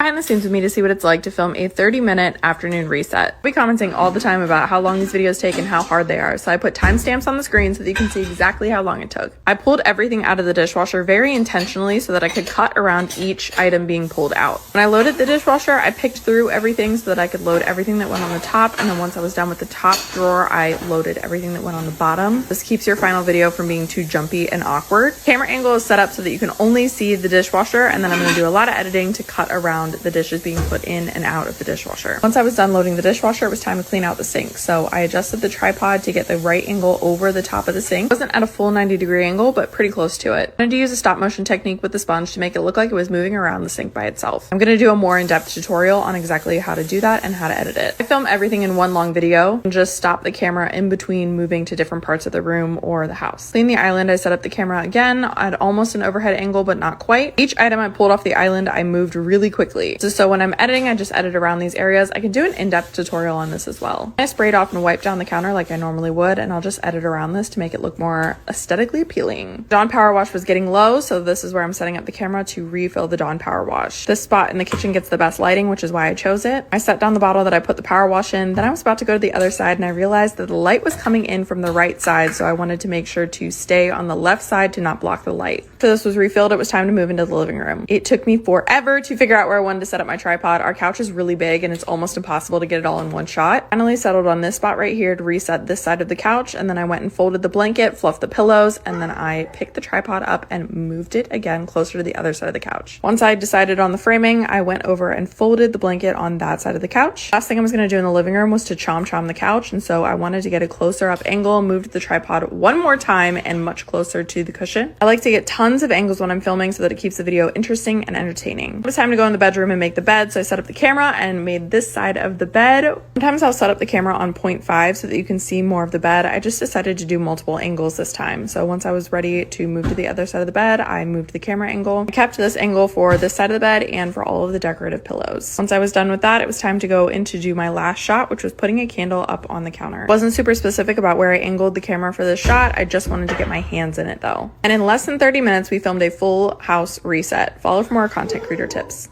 behind the scenes with me to see what it's like to film a 30-minute afternoon reset. I'll be commenting all the time about how long these videos take and how hard they are, so I put timestamps on the screen so that you can see exactly how long it took. I pulled everything out of the dishwasher very intentionally so that I could cut around each item being pulled out. When I loaded the dishwasher, I picked through everything so that I could load everything that went on the top, and then once I was done with the top drawer, I loaded everything that went on the bottom. This keeps your final video from being too jumpy and awkward. Camera angle is set up so that you can only see the dishwasher, and then I'm going to do a lot of editing to cut around the dishes being put in and out of the dishwasher. Once I was done loading the dishwasher, it was time to clean out the sink. So I adjusted the tripod to get the right angle over the top of the sink. It wasn't at a full 90-degree angle, but pretty close to it. I wanted to use a stop motion technique with the sponge to make it look like it was moving around the sink by itself. I'm going to do a more in-depth tutorial on exactly how to do that and how to edit it. I film everything in one long video and just stop the camera in between moving to different parts of the room or the house. Clean the island, I set up the camera again at almost an overhead angle, but not quite. Each item I pulled off the island, I moved really quickly. So when I'm editing, I just edit around these areas. I can do an in-depth tutorial on this as well. I sprayed off and wiped down the counter like I normally would, and I'll just edit around this to make it look more aesthetically appealing. Dawn power wash was getting low, so this is where I'm setting up the camera to refill the Dawn power wash. This spot in the kitchen gets the best lighting, which is why I chose it. I set down the bottle that I put the power wash in, then I was about to go to the other side and I realized that the light was coming in from the right side, so I wanted to make sure to stay on the left side to not block the light. So this was refilled, it was time to move into the living room. It took me forever to figure out where I wanted to set up my tripod. Our couch is really big and it's almost impossible to get it all in one shot. Finally settled on this spot right here to reset this side of the couch, and then I went and folded the blanket, fluffed the pillows, and then I picked the tripod up and moved it again closer to the other side of the couch. Once I decided on the framing, I went over and folded the blanket on that side of the couch. Last thing I was going to do in the living room was to chom the couch, and so I wanted to get a closer up angle, moved the tripod one more time and much closer to the cushion. I like to get tons of angles when I'm filming so that it keeps the video interesting and entertaining. It was time to go in the bedroom and make the bed, so I set up the camera and made this side of the bed. Sometimes I'll set up the camera on 0.5 so that you can see more of the bed. I just decided to do multiple angles this time. So once I was ready to move to the other side of the bed, I moved the camera angle. I kept this angle for this side of the bed and for all of the decorative pillows. Once I was done with that, it was time to go in to do my last shot, which was putting a candle up on the counter. Wasn't super specific about where I angled the camera for this shot. I just wanted to get my hands in it though. And in less than 30 minutes, we filmed a full house reset. Follow for more content creator tips.